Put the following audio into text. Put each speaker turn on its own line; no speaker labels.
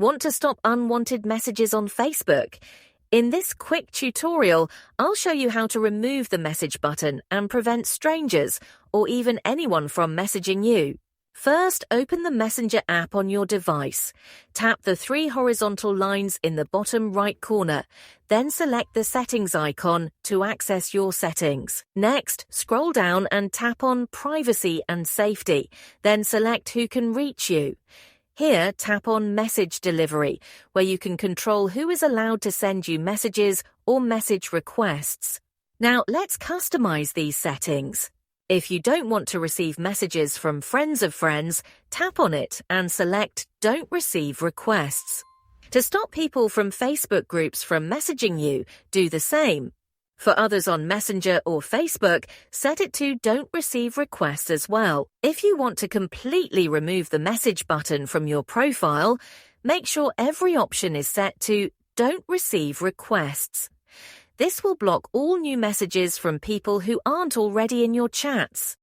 Want to stop unwanted messages on Facebook? In this quick tutorial, I'll show you how to remove the message button and prevent strangers or even anyone from messaging you. First, open the Messenger app on your device. Tap the three horizontal lines in the bottom right corner, then select the settings icon to access your settings. Next, scroll down and tap on Privacy and Safety, then select who can reach you. Here, tap on Message Delivery, where you can control who is allowed to send you messages or message requests. Now, let's customize these settings. If you don't want to receive messages from friends of friends, tap on it and select Don't Receive Requests. To stop people from Facebook groups from messaging you, do the same. For others on Messenger or Facebook, set it to Don't Receive Requests as well. If you want to completely remove the message button from your profile, make sure every option is set to Don't Receive Requests. This will block all new messages from people who aren't already in your chats.